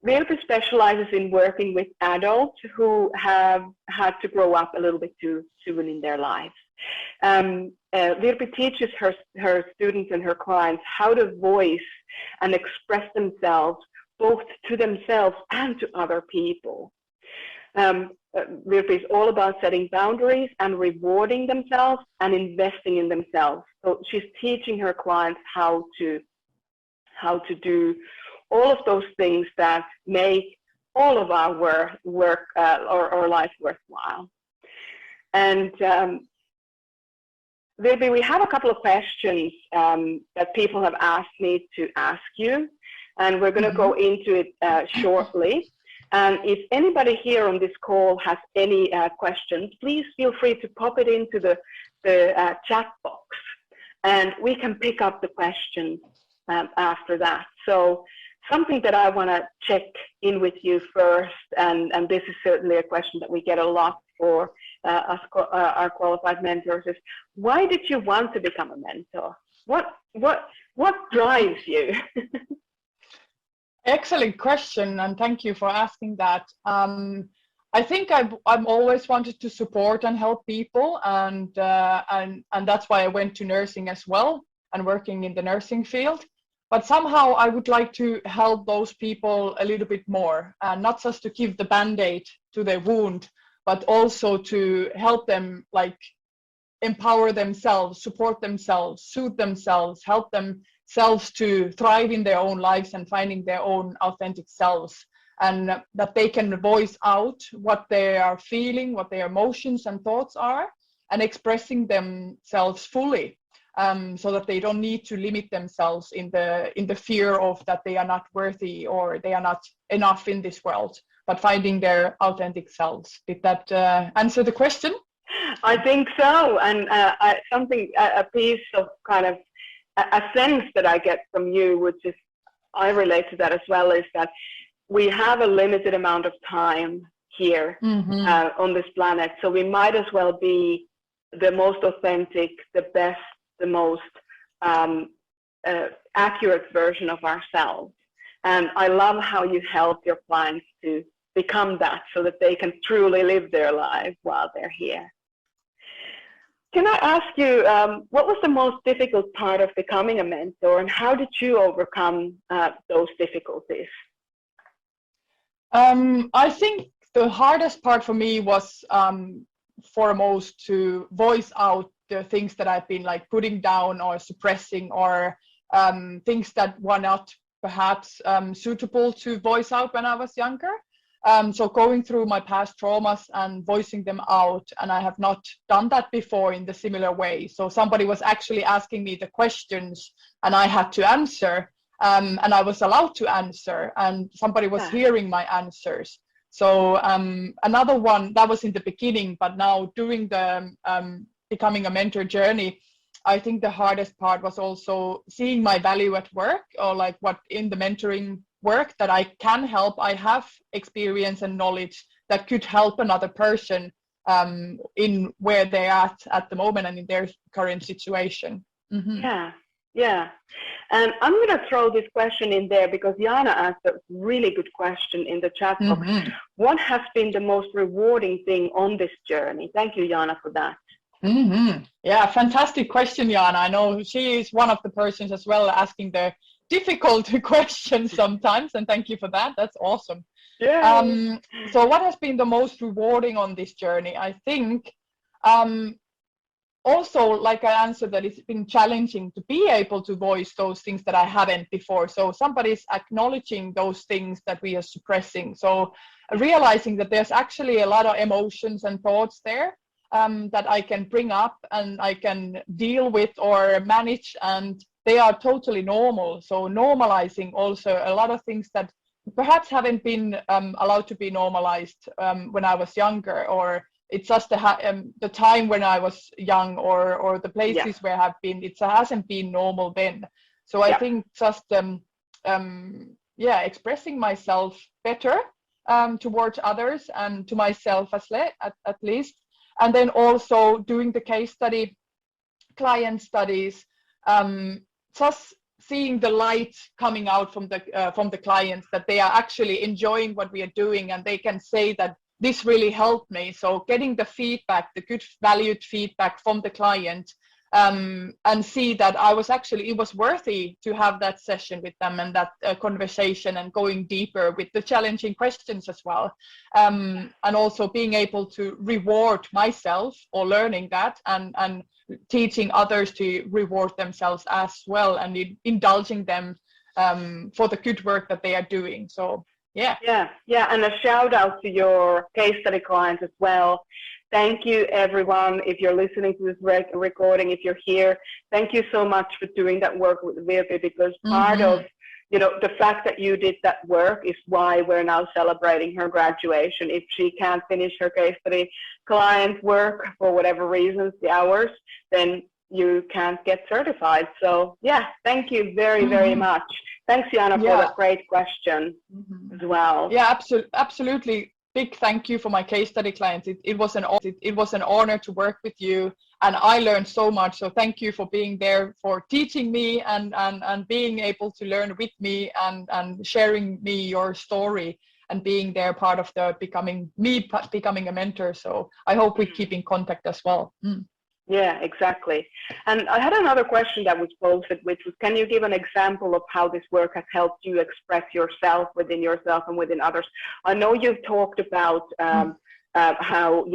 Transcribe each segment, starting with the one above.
Virpi specializes in working with adults who have had to grow up a little bit too soon in their lives. Virpi teaches her students and her clients how to voice and express themselves, both to themselves and to other people. Virpi is all about setting boundaries and rewarding themselves and investing in themselves. So she's teaching her clients how to do all of those things that make all of our work or life worthwhile. And Virpi, we have a couple of questions that people have asked me to ask you, and we're going to go into it shortly. And if anybody here on this call has any questions, please feel free to pop it into the chat box, and we can pick up the questions after that. So something that I want to check in with you first, and this is certainly a question that we get a lot for our qualified mentors, is why did you want to become a mentor? What drives you? Excellent question, and thank you for asking that. I think I've always wanted to support and help people, and that's why I went to nursing as well and working in the nursing field. But somehow I would like to help those people a little bit more, and not just to give the band-aid to their wound, but also to help them, like, empower themselves, support themselves, soothe themselves, help themselves to thrive in their own lives and finding their own authentic selves, and that they can voice out what they are feeling, what their emotions and thoughts are, and expressing themselves fully. So that they don't need to limit themselves in the fear of that they are not worthy or they are not enough in this world, but finding their authentic selves. Did that answer the question? I think so, and a piece of kind of a sense that I get from you, which is, I relate to that as well, is that we have a limited amount of time here on this planet, so we might as well be the most authentic, the best, the most accurate version of ourselves. And I love how you help your clients to become that, so that they can truly live their lives while they're here. Can I ask you, what was the most difficult part of becoming a mentor, and how did you overcome those difficulties? I think the hardest part for me was foremost to voice out the things that I've been like putting down or suppressing, or things that were not perhaps suitable to voice out when I was younger. So going through my past traumas and voicing them out, and I have not done that before in the similar way. So somebody was actually asking me the questions and I had to answer, and I was allowed to answer, and somebody was hearing my answers. So another one that was in the beginning, but now during the becoming a mentor journey, I think the hardest part was also seeing my value at work, or like what in the mentoring work that I can help. I have experience and knowledge that could help another person in where they're at the moment and in their current situation. Yeah. And I'm going to throw this question in there because Jana asked a really good question in the chat box. What has been the most rewarding thing on this journey? Thank you, Jana, for that. Yeah, fantastic question, Jana. I know she is one of the persons as well asking the difficult questions sometimes, and thank you for that. That's awesome. So what has been the most rewarding on this journey? I think also, like I answered, that it's been challenging to be able to voice those things that I haven't before. So somebody's acknowledging those things that we are suppressing. So realizing that there's actually a lot of emotions and thoughts there that I can bring up and I can deal with or manage, and they are totally normal. So normalizing also a lot of things that perhaps haven't been allowed to be normalized when I was younger, or it's just the time when I was young, or the places where I have been, it hasn't been normal then. So I think just expressing myself better towards others and to myself at least, and then also doing the case study, client studies, just seeing the light coming out from the clients, that they are actually enjoying what we are doing, and they can say that this really helped me. So getting the feedback, the good valued feedback from the client, and see that it was worthy to have that session with them, and that conversation, and going deeper with the challenging questions as well, and also being able to reward myself or learning that, and teaching others to reward themselves as well, and indulging them for the good work that they are doing. So yeah, and a shout out to your case study clients as well. Thank you, everyone. If you're listening to this recording, if you're here, thank you so much for doing that work with Virpi, because part of, the fact that you did that work is why we're now celebrating her graduation. If she can't finish her case study client work for whatever reasons, the hours, then you can't get certified. So yeah, thank you very, very much. Thanks, Jana, for that great question as well. Yeah, absolutely. Big thank you for my case study clients. It was an honor to work with you, and I learned so much. So thank you for being there, for teaching me, and being able to learn with me, and sharing me your story, and being there part of the becoming a mentor. So I hope we keep in contact as well. Yeah, exactly. And I had another question that was posted, which was, can you give an example of how this work has helped you express yourself within yourself and within others? I know you've talked about how,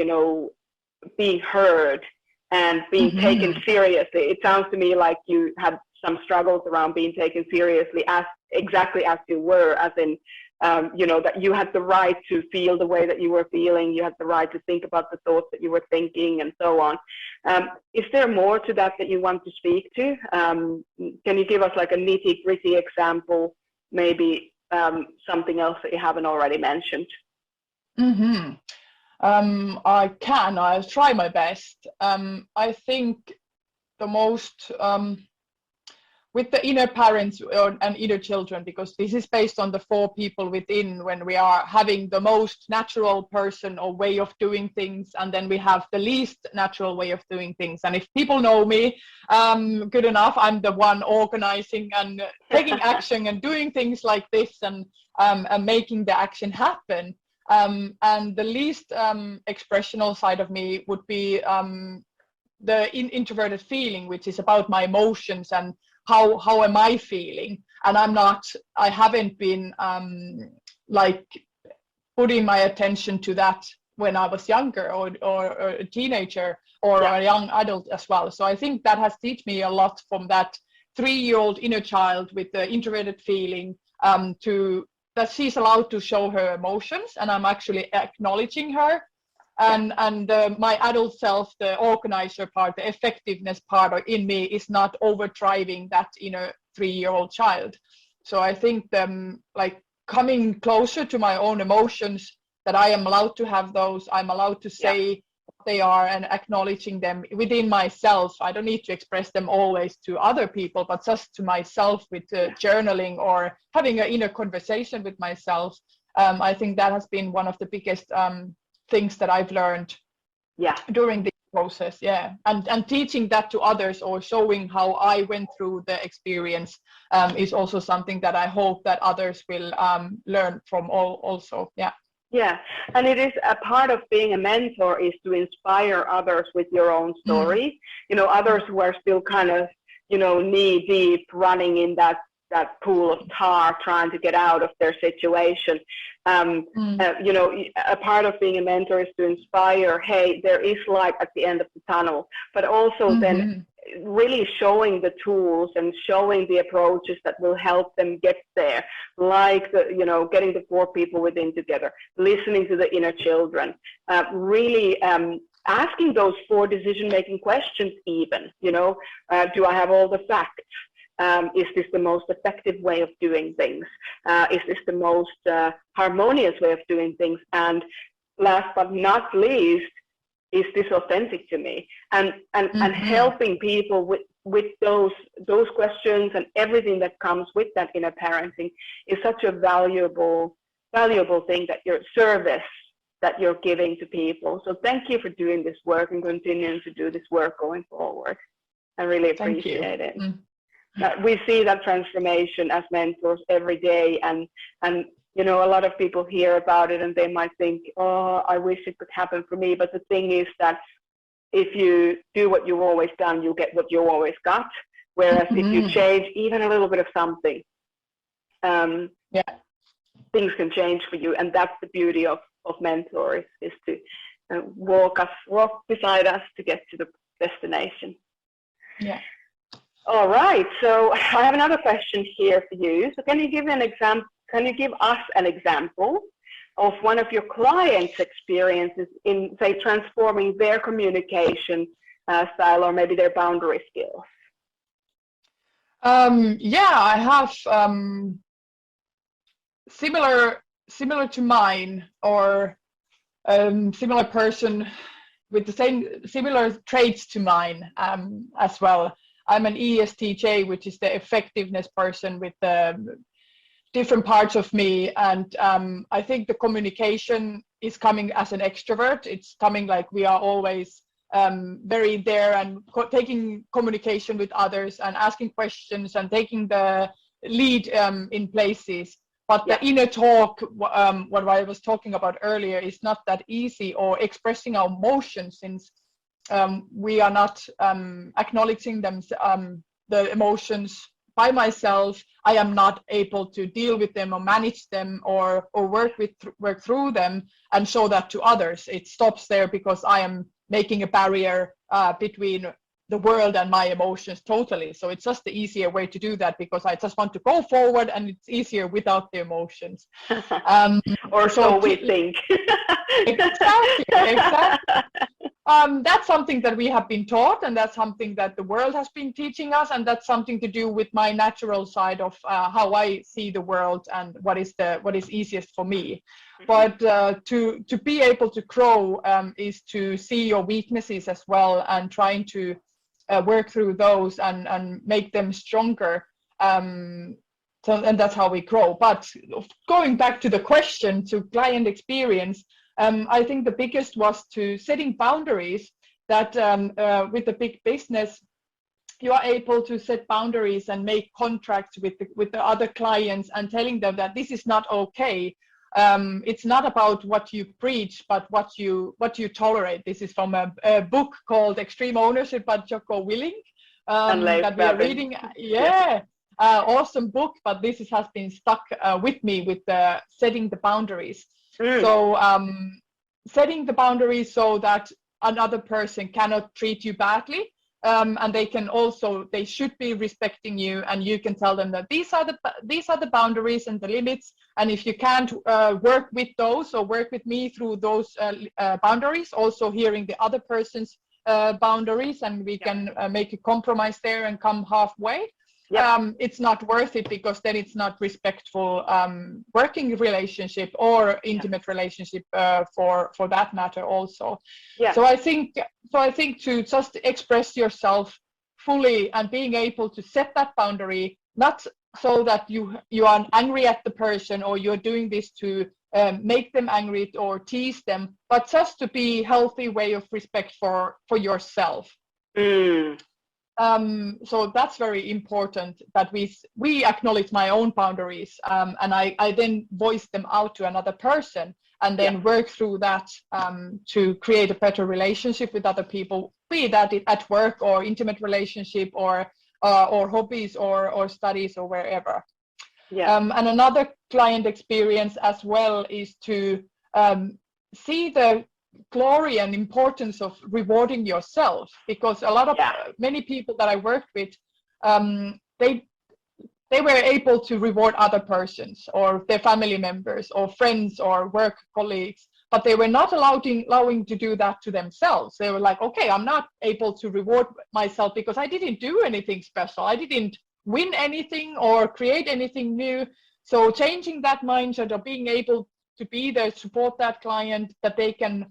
being heard and being taken seriously. It sounds to me like you had some struggles around being taken seriously exactly as you were, as in, that you had the right to feel the way that you were feeling, you had the right to think about the thoughts that you were thinking, and so on. Is there more to that you want to speak to? Can you give us like a nitty-gritty example, maybe something else that you haven't already mentioned? I can. I'll try my best. I think the most with the inner parents and inner children, because this is based on the 4 people within, when we are having the most natural person or way of doing things, and then we have the least natural way of doing things. And if people know me good enough, I'm the one organizing and taking action and doing things like this, and making the action happen. And the least expressional side of me would be the introverted feeling, which is about my emotions and how am I feeling. And I haven't been like putting my attention to that when I was younger, or a teenager, or a young adult as well. So I think that has taught me a lot from that 3-year-old inner child with the introverted feeling, that she's allowed to show her emotions, and I'm actually acknowledging her. And my adult self, the organizer part, the effectiveness part in me, is not overdriving that inner 3-year-old child. So I think like coming closer to my own emotions, that I am allowed to have those, I'm allowed to say what they are, and acknowledging them within myself. I don't need to express them always to other people, but just to myself with journaling or having an inner conversation with myself. I think that has been one of the biggest things that I've learned during this process. And teaching that to others, or showing how I went through the experience, is also something that I hope that others will learn from also. And it is a part of being a mentor, is to inspire others with your own story. Others who are still kind of knee deep, running in that pool of tar, trying to get out of their situation. A part of being a mentor is to inspire, hey, there is light at the end of the tunnel, but also then really showing the tools and showing the approaches that will help them get there, like getting the 4 people within together, listening to the inner children, really asking those 4 decision-making questions even, do I have all the facts? Is this the most effective way of doing things? Is this the most harmonious way of doing things? And last but not least, is this authentic to me? And helping people with those questions and everything that comes with that inner parenting is such a valuable thing, that your service that you're giving to people. So thank you for doing this work and continuing to do this work going forward. I really appreciate it. we see that transformation as mentors every day, and you know, a lot of people hear about it and they might think, oh, I wish it could happen for me. But the thing is that if you do what you've always done, you get what you always got. Whereas if you change even a little bit of something, things can change for you. And that's the beauty of mentors, is to walk beside us to get to the destination. Yeah. All right. So I have another question here for you. So can you give an example? Can you give us an example of one of your clients' experiences in, say, transforming their communication style or maybe their boundary skills? Yeah, I have similar to mine, or similar person with the similar traits to mine as well. I'm an ESTJ, which is the effectiveness person with the different parts of me, and I think the communication is coming as an extrovert. It's coming like we are always very there and taking communication with others and asking questions and taking the lead in places. But the inner talk, what I was talking about earlier, is not that easy, or expressing our emotions, since we are not acknowledging them, the emotions by myself. I am not able to deal with them or manage them or work through them and show that to others. It stops there because I am making a barrier between the world and my emotions totally. So it's just the easier way to do that, because I just want to go forward and it's easier without the emotions. Or so we think. Exactly. That's something that we have been taught, and that's something that the world has been teaching us, and that's something to do with my natural side of how I see the world and what is easiest for me. But to be able to grow is to see your weaknesses as well, and trying to work through those and make them stronger. And that's how we grow. But going back to the question, to client experience, I think the biggest was to setting boundaries, that with the big business, you are able to set boundaries and make contracts with the other clients and telling them that this is not okay. It's not about what you preach, but what you tolerate. This is from a book called Extreme Ownership by Jocko Willink that we are reading. Awesome book, but this has been stuck with me with setting the boundaries. So setting the boundaries so that another person cannot treat you badly, and they should be respecting you, and you can tell them that these are the boundaries and the limits, and if you can't work with those or work with me through those boundaries, also hearing the other person's boundaries, and we can make a compromise there and come halfway. It's not worth it, because then it's not respectful working relationship or intimate relationship for that matter also. So I think to just express yourself fully and being able to set that boundary, not so that you are angry at the person or you're doing this to make them angry or tease them, but just to be healthy way of respect for yourself. So that's very important, that we acknowledge my own boundaries, and I then voice them out to another person, and then work through that to create a better relationship with other people, be that at work or intimate relationship or hobbies or studies or wherever. And another client experience as well is to see the glory and importance of rewarding yourself, because many people that I worked with, they were able to reward other persons or their family members or friends or work colleagues, but they were not allowing to do that to themselves. They were like, okay, I'm not able to reward myself because I didn't do anything special. I didn't win anything or create anything new. So changing that mindset of being able to be there, support that client, that they can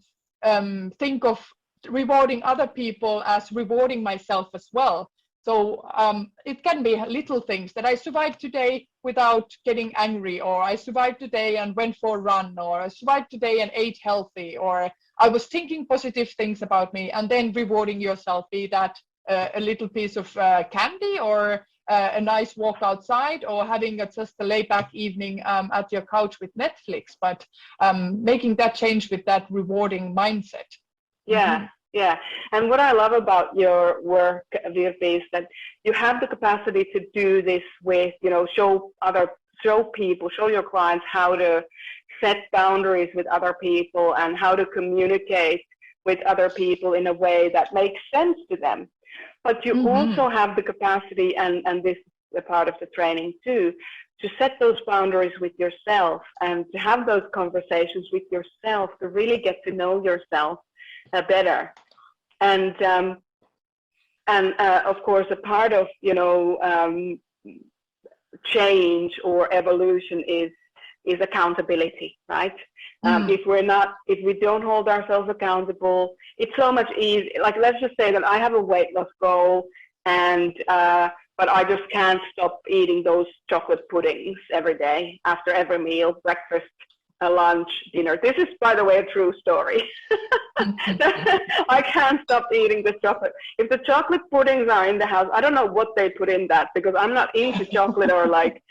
think of rewarding other people as rewarding myself as well. So it can be little things, that I survived today without getting angry, or I survived today and went for a run, or I survived today and ate healthy, or I was thinking positive things about me, and then rewarding yourself, be that a little piece of candy, or a nice walk outside, or having just a laid-back evening at your couch with Netflix, but making that change with that rewarding mindset. Yeah, yeah. And what I love about your work, Virpi, is that you have the capacity to do this with, show your clients how to set boundaries with other people and how to communicate with other people in a way that makes sense to them. But you also have the capacity, and this is a part of the training too, to set those boundaries with yourself and to have those conversations with yourself to really get to know yourself better. And of course, a part of change or evolution is accountability, right? If we don't hold ourselves accountable, it's so much easier. Like, let's just say that I have a weight loss goal, and but I just can't stop eating those chocolate puddings every day after every meal, breakfast, lunch, dinner. This is, by the way, a true story. I can't stop eating the chocolate. If the chocolate puddings are in the house, I don't know what they put in that, because I'm not into chocolate or like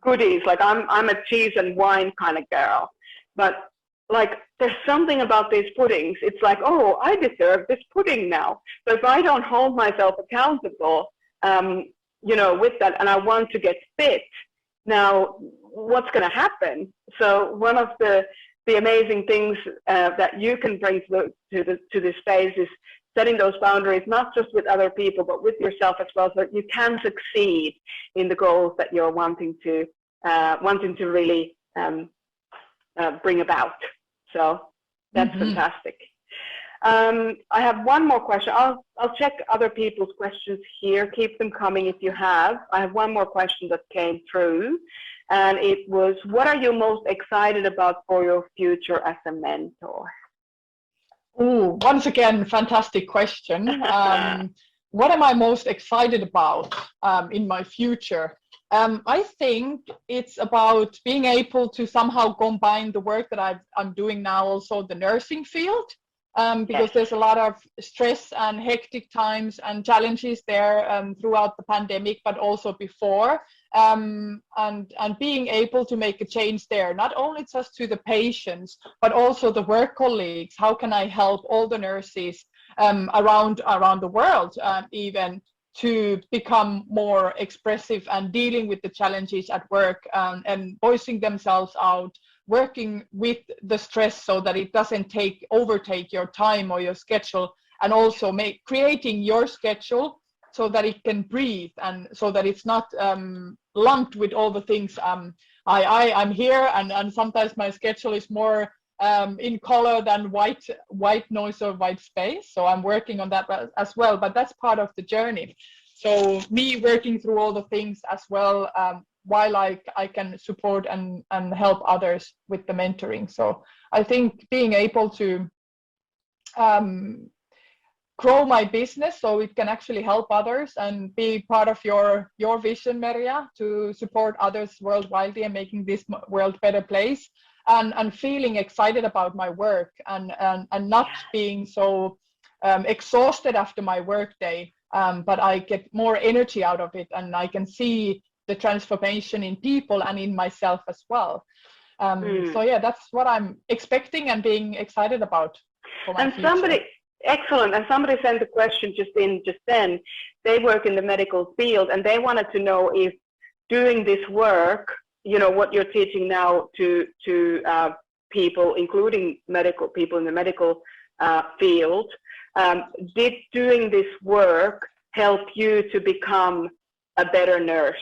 goodies. Like, I'm a cheese and wine kind of girl. But like, there's something about these puddings. It's like, oh, I deserve this pudding now. So if I don't hold myself accountable, with that, and I want to get fit, now what's going to happen? So one of the amazing things that you can bring to this space is setting those boundaries, not just with other people, but with yourself as well, so that you can succeed in the goals that you're wanting to really bring about. So that's fantastic. I have one more question. I'll check other people's questions here. Keep them coming if you have. I have one more question that came through, and it was, what are you most excited about for your future as a mentor? Oh, once again, fantastic question. What am I most excited about in my future? I think it's about being able to somehow combine the work that I'm doing now, also the nursing field, because there's a lot of stress and hectic times and challenges there throughout the pandemic, but also before, and being able to make a change there, not only just to the patients, but also the work colleagues. How can I help all the nurses around the world, even to become more expressive and dealing with the challenges at work, and voicing themselves out, working with the stress so that it doesn't overtake your time or your schedule, and also creating your schedule so that it can breathe, and so that it's not lumped with all the things. I'm here, and sometimes my schedule is more in color than white noise or white space. So I'm working on that as well, but that's part of the journey. So me working through all the things as well, while I can support and help others with the mentoring. So I think being able to grow my business so it can actually help others and be part of your vision, Merja, to support others worldwide and making this world a better place, and feeling excited about my work, and not being so exhausted after my work day, but I get more energy out of it, and I can see the transformation in people and in myself as well. So yeah, that's what I'm expecting and being excited about for my future. Excellent. And somebody sent a question just then. They work in the medical field, and they wanted to know if doing this work, what you're teaching now to people, including medical people in the medical field, did doing this work help you to become a better nurse?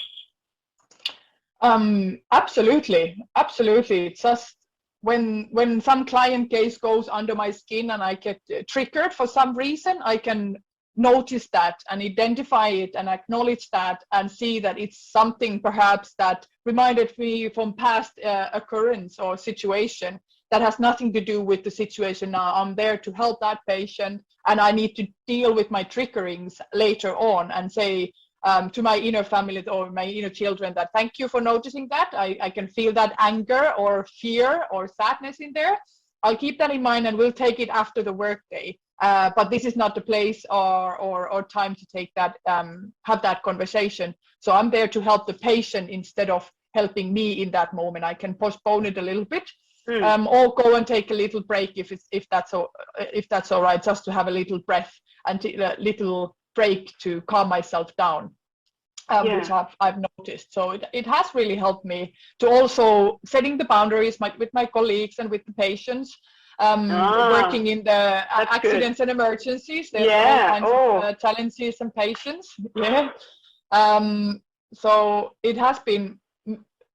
Absolutely. It's just when some client case goes under my skin and I get triggered for some reason, I can notice that and identify it and acknowledge that and see that it's something perhaps that reminded me from past occurrence or situation that has nothing to do with the situation now. I'm there to help that patient, and I need to deal with my triggerings later on and say to my inner family or my inner children that thank you for noticing that. I can feel that anger or fear or sadness in there. I'll keep that in mind, and we'll take it after the work day. but this is not the place or time to take that, have that conversation. So I'm there to help the patient instead of helping me in that moment. I can postpone it a little bit, or go and take a little break if that's all right, just to have a little breath and a little break to calm myself down. Which I've noticed. So it has really helped me to also setting the boundaries with my colleagues and with the patients. Working in the accidents and emergencies. There's all kinds of challenges and patients. So it has been,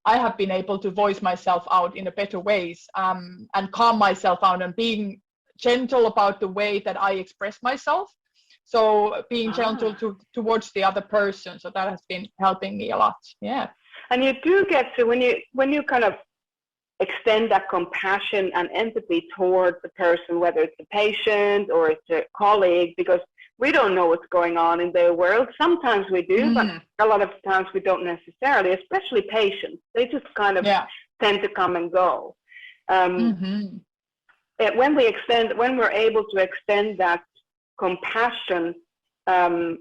I have been able to voice myself out in a better ways, and calm myself out and being gentle about the way that I express myself. So being gentle towards the other person. So that has been helping me a lot. Yeah. And you do get to, when you kind of extend that compassion and empathy towards the person, whether it's a patient or it's a colleague, because we don't know what's going on in their world. Sometimes we do, but a lot of times we don't necessarily, especially patients. They just kind of tend to come and go. When we're able to extend that compassion, does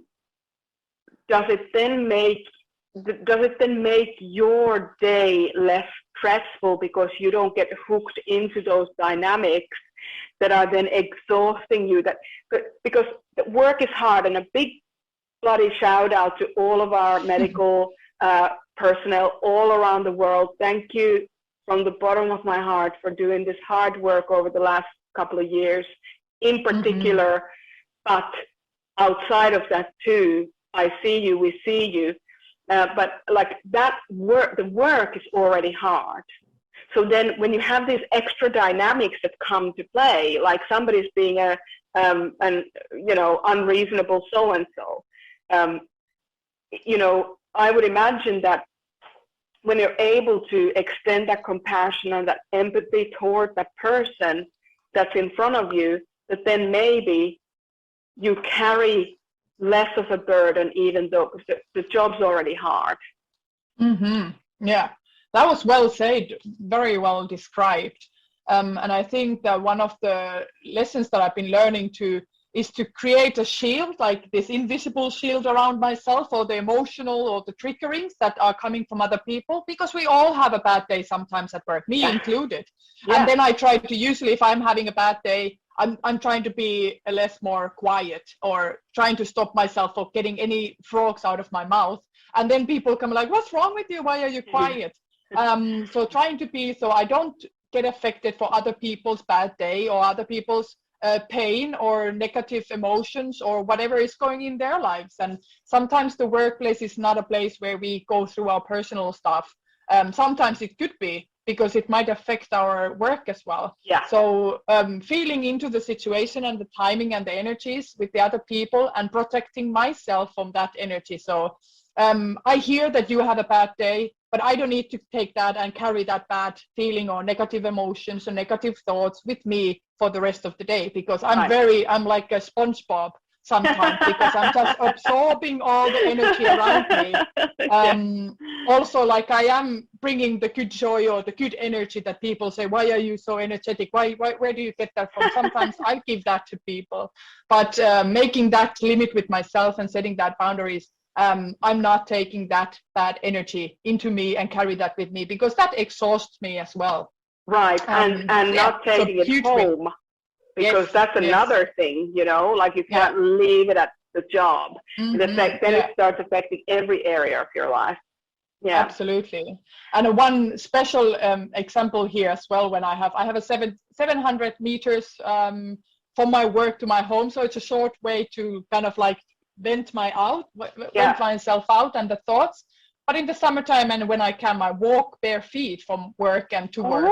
it then make your day less stressful because you don't get hooked into those dynamics that are then exhausting you? Because work is hard, and a big bloody shout out to all of our medical personnel all around the world. Thank you from the bottom of my heart for doing this hard work over the last couple of years in particular. But outside of that too, I see you, we see you. But like that work, the work is already hard. So then when you have these extra dynamics that come to play, like somebody's being an unreasonable so-and-so, I would imagine that when you're able to extend that compassion and that empathy toward that person that's in front of you, that then maybe you carry less of a burden, even though the job's already hard. Yeah, that was well said, very well described. And I think that one of the lessons that I've been learning is to create a shield, like this invisible shield around myself, or the emotional or the triggerings that are coming from other people, because we all have a bad day sometimes at work, me included. And then I try to, usually if I'm having a bad day, I'm trying to be more quiet, or trying to stop myself from getting any frogs out of my mouth. And then people come like, what's wrong with you? Why are you quiet? So trying to be, so I don't get affected for other people's bad day or other people's pain or negative emotions or whatever is going in their lives. And sometimes the workplace is not a place where we go through our personal stuff. Sometimes it could be, because it might affect our work as well. So feeling into the situation and the timing and the energies with the other people, and protecting myself from that energy. So I hear that you had a bad day, but I don't need to take that and carry that bad feeling or negative emotions or negative thoughts with me for the rest of the day, because I'm like a SpongeBob sometimes, because I'm just absorbing all the energy around me. Also, like I am bringing the good joy or the good energy that people say, why are you so energetic? Where do you get that from? Sometimes I give that to people, but making that limit with myself and setting that boundaries, I'm not taking that bad energy into me and carry that with me, because that exhausts me as well. Right, and not taking it home. Because that's another thing, like you can't leave it at the job. It starts affecting every area of your life. Yeah, absolutely. And one special example here as well, when I have a 700 meters from my work to my home, so it's a short way to kind of like vent myself out and the thoughts. But in the summertime, and when I can, I walk bare feet from work and to work.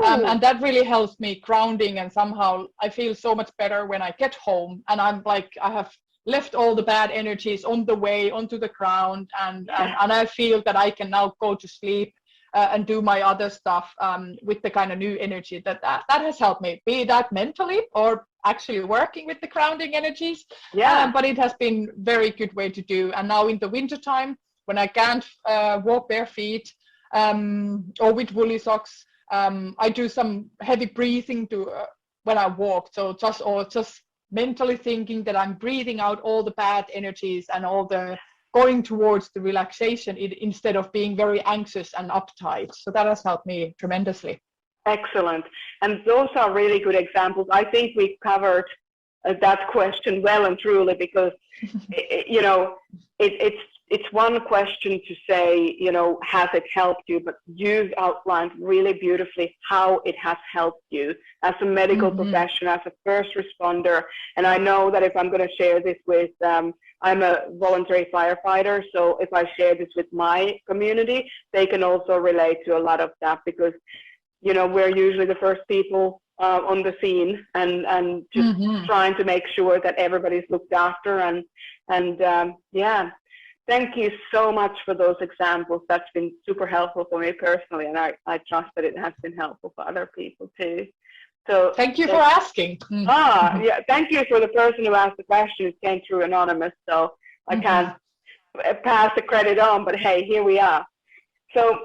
And that really helps me grounding, and somehow I feel so much better when I get home, and I'm like, I have left all the bad energies on the way onto the ground, and I feel that I can now go to sleep and do my other stuff with the kind of new energy that has helped me, be that mentally or actually working with the grounding energies. But it has been very good way to do. And now in the wintertime, when I can't walk bare feet or with woolly socks, I do some heavy breathing when I walk. So just mentally thinking, that I'm breathing out all the bad energies and all the going towards the relaxation instead of being very anxious and uptight. So that has helped me tremendously. Excellent. And those are really good examples. I think we covered that question well and truly, because you know, it's one question to say, you know, has it helped you, but you've outlined really beautifully how it has helped you as a medical professional, as a first responder. And I know that if I'm going to share this with, I'm a voluntary firefighter, so if I share this with my community, they can also relate to a lot of that, because, you know, we're usually the first people on the scene, and just trying to make sure that everybody's looked after. And yeah, thank you so much for those examples. That's been super helpful for me personally, and I trust that it has been helpful for other people too. So thank you for asking. Yeah, thank you for the person who asked the question. It came through anonymous, so I can't pass the credit on, but hey, here we are. So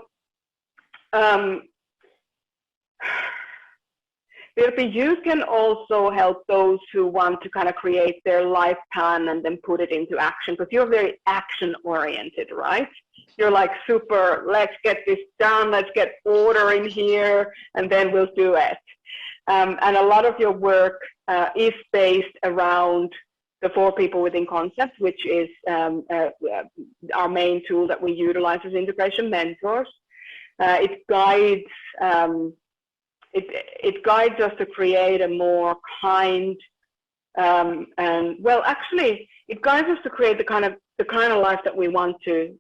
Virpi, you can also help those who want to kind of create their life plan and then put it into action, because you're very action oriented, right? You're like super, let's get this done, let's get order in here, and then we'll do it. And a lot of your work is based around the 4 people within concept, which is our main tool that we utilize as integration mentors. It guides it guides us to create a more kind and, well, actually it guides us to create the kind of life that we want to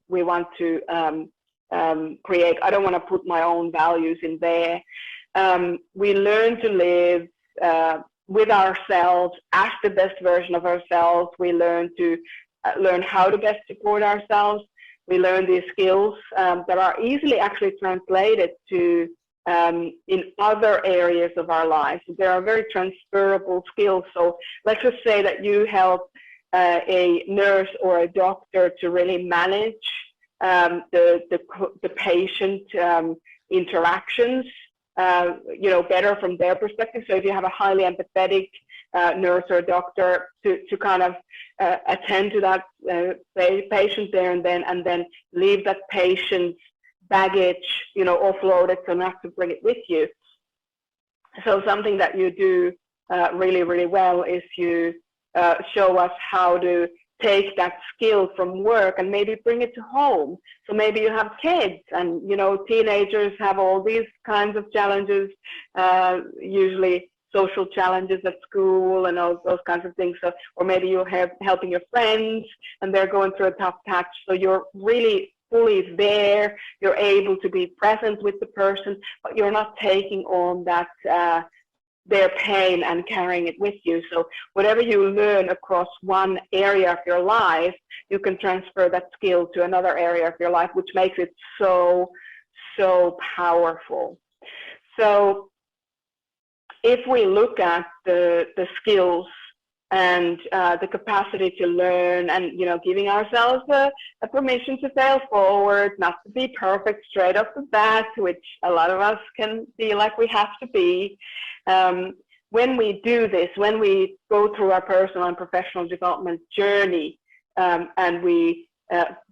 create. I don't want to put my own values in there. We learn to live with ourselves as the best version of ourselves. We learn to learn how to best support ourselves. We learn these skills that are easily actually translated to in other areas of our lives. They are very transferable skills. So let's just say that you help a nurse or a doctor to really manage the patient interactions, you know, better from their perspective. So if you have a highly empathetic nurse or doctor to kind of attend to that patient there and then leave that patient's baggage, you know, offload it, so not to bring it with you. So something that you do really, really well is you show us how to take that skill from work and maybe bring it to home. So maybe you have kids, and, you know, teenagers have all these kinds of challenges, usually social challenges at school and all those kinds of things. So, or maybe you're helping your friends and they're going through a tough patch. So you're really fully there, you're able to be present with the person, but you're not taking on that their pain and carrying it with you. So whatever you learn across one area of your life, you can transfer that skill to another area of your life, which makes it so powerful. So if we look at the skills and the capacity to learn, and, you know, giving ourselves a permission to fail forward, not to be perfect straight off the bat, which a lot of us can feel like we have to be. When we do this, when we go through our personal and professional development journey, and we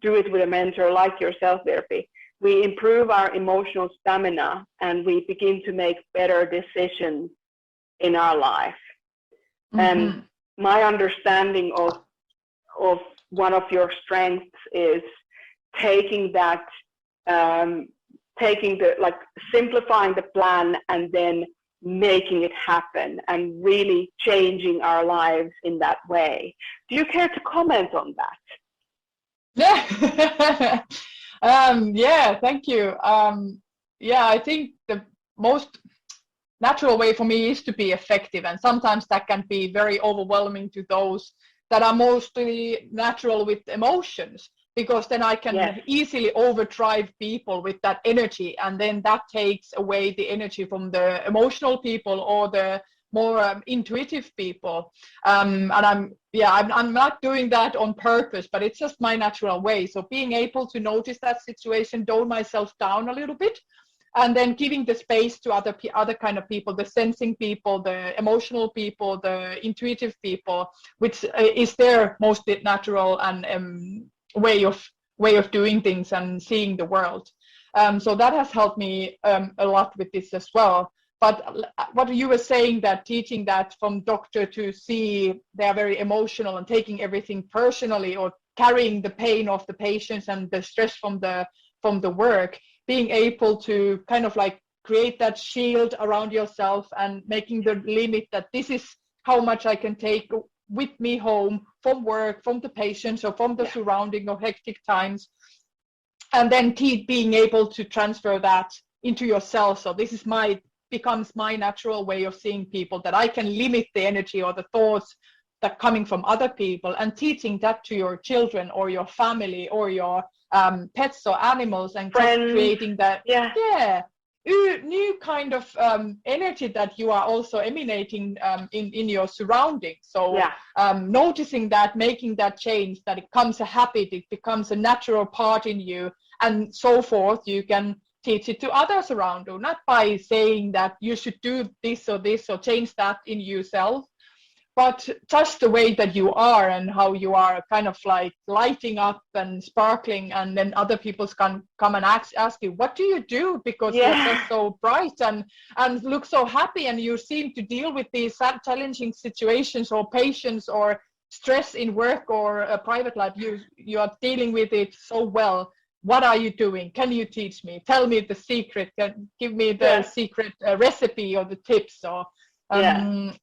do it with a mentor like yourself, Virpi, we improve our emotional stamina and we begin to make better decisions in our life. And my understanding of one of your strengths is taking that, simplifying the plan and then making it happen and really changing our lives in that way. Do you care to comment on that? Yeah, thank you. Yeah, I think the most natural way for me is to be effective, and sometimes that can be very overwhelming to those that are mostly natural with emotions, because then I can easily overdrive people with that energy, and then that takes away the energy from the emotional people or the more intuitive people. And I'm not doing that on purpose, but it's just my natural way. So being able to notice that situation, tone myself down a little bit, and then giving the space to other kind of people, the sensing people, the emotional people, the intuitive people, which is their most natural and way of doing things and seeing the world. So that has helped me a lot with this as well. But what you were saying, that teaching that from doctor to see they are very emotional and taking everything personally, or carrying the pain of the patients and the stress from the work, being able to kind of like create that shield around yourself and making the limit that this is how much I can take with me home from work, from the patients, or from the surrounding of hectic times, and then being able to transfer that into yourself. So this is becomes my natural way of seeing people, that I can limit the energy or the thoughts that coming from other people, and teaching that to your children or your family or your pets or animals, and friends, just creating that new kind of energy that you are also emanating in your surroundings. So noticing that, making that change, that it becomes a habit, it becomes a natural part in you, and so forth, you can teach it to others around you, not by saying that you should do this or change that in yourself, but just the way that you are and how you are kind of like lighting up and sparkling, and then other people can come and ask you, what do you do? Because you're just so bright and look so happy, and you seem to deal with these challenging situations or patients or stress in work or a private life. You are dealing with it so well. What are you doing? Can you teach me? Tell me the secret. Give me the secret recipe or the tips. Or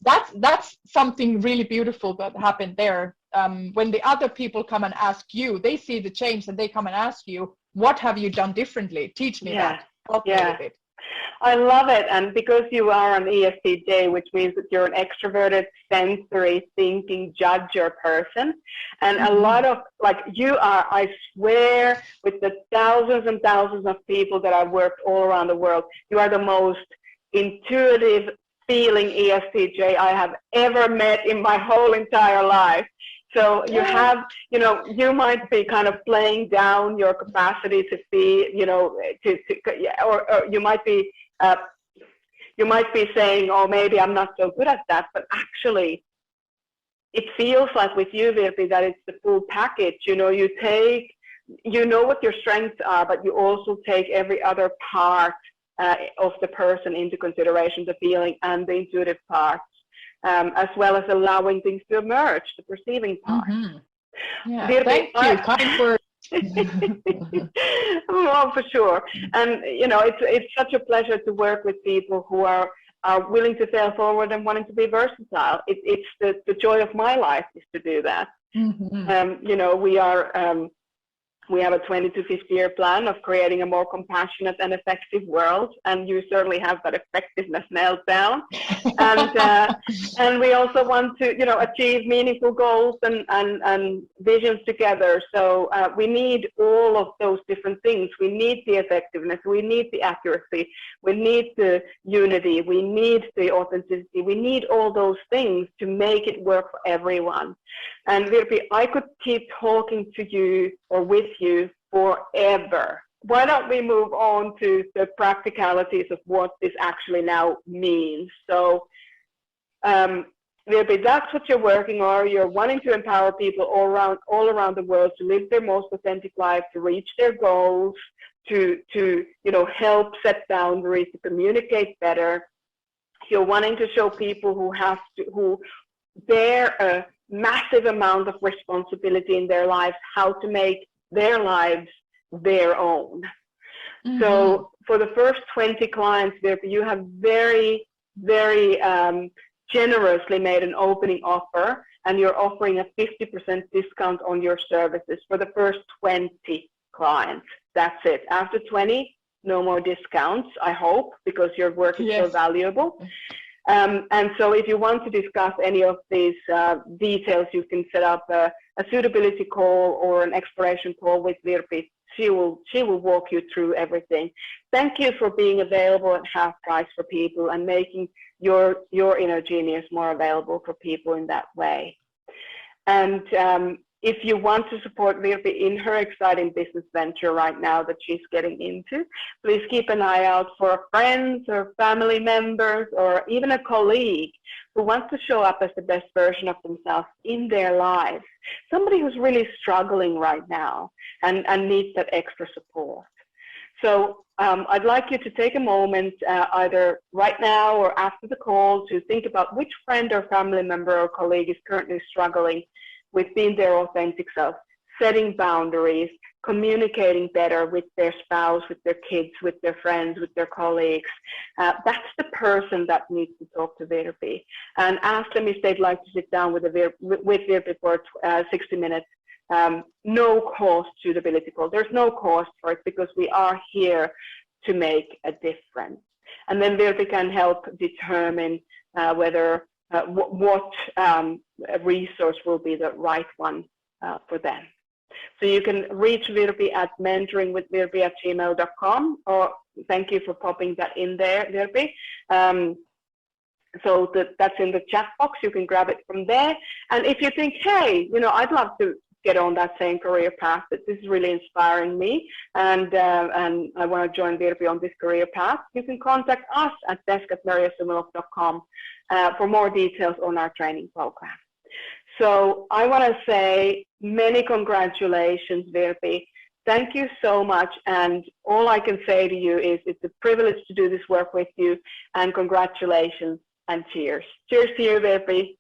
that's something really beautiful that happened there. When the other people come and ask you, they see the change, and they come and ask you, what have you done differently? Teach me that. Help me with it. I love it. And because you are an ESTJ, which means that you're an extroverted, sensory, thinking, judger person, and a lot of, like, you are, I swear, with the thousands and thousands of people that I've worked all around the world, you are the most intuitive feeling ESTJ I have ever met in my whole entire life. So you have, you might be kind of playing down your capacity to be, or you might be saying, oh, maybe I'm not so good at that. But actually, it feels like with you, Virpi, that it's the full package. You know what your strengths are, but you also take every other part of the person into consideration, the feeling and the intuitive parts. As well as allowing things to emerge, the perceiving part. Yeah, thank you. Kind words. Well, for sure. And it's such a pleasure to work with people who are willing to fail forward and wanting to be versatile. It's the joy of my life is to do that. We have a 20 to 50 year plan of creating a more compassionate and effective world, and you certainly have that effectiveness nailed down. And we also want to, achieve meaningful goals and visions together. So we need all of those different things. We need the effectiveness, we need the accuracy, we need the unity, we need the authenticity, we need all those things to make it work for everyone. And Virpi, I could keep talking to you or with you forever. Why don't we move on to the practicalities of what this actually now means? So, Virpi, that's what you're working on. You're wanting to empower people all around the world to live their most authentic life, to reach their goals, to help set boundaries, to communicate better. You're wanting to show people who bear a massive amount of responsibility in their lives, how to make their lives their own. So for the first 20 clients, you have very, very generously made an opening offer, and you're offering a 50% discount on your services for the first 20 clients. That's it. After 20, no more discounts, I hope, because your work is so valuable. And so if you want to discuss any of these details, you can set up a suitability call or an exploration call with Virpi. She will walk you through everything. Thank you for being available at half price for people and making your inner genius more available for people in that way. And if you want to support Virpi in her exciting business venture right now that she's getting into, please keep an eye out for friends or family members or even a colleague who wants to show up as the best version of themselves in their lives. Somebody who's really struggling right now and needs that extra support. So I'd like you to take a moment, either right now or after the call, to think about which friend or family member or colleague is currently struggling with being their authentic self, setting boundaries, communicating better with their spouse, with their kids, with their friends, with their colleagues. That's the person that needs to talk to Virpi. And ask them if they'd like to sit down with Virpi for 60 minutes. No cost suitability call. There's no cost for it because we are here to make a difference. And then Virpi can help determine whether what resource will be the right one for them. So you can reach Virpi at mentoringwithvirpi@gmail.com, or thank you for popping that in there, Virpi. So that's in the chat box. You can grab it from there. And if you think, hey, you know, I'd love to get on that same career path, that this is really inspiring me, and I want to join Virpi on this career path, you can contact us at desk@mariasumiloff.com for more details on our training program. So I want to say many congratulations, Virpi. Thank you so much, and all I can say to you is it's a privilege to do this work with you, and congratulations and cheers. Cheers to you, Virpi.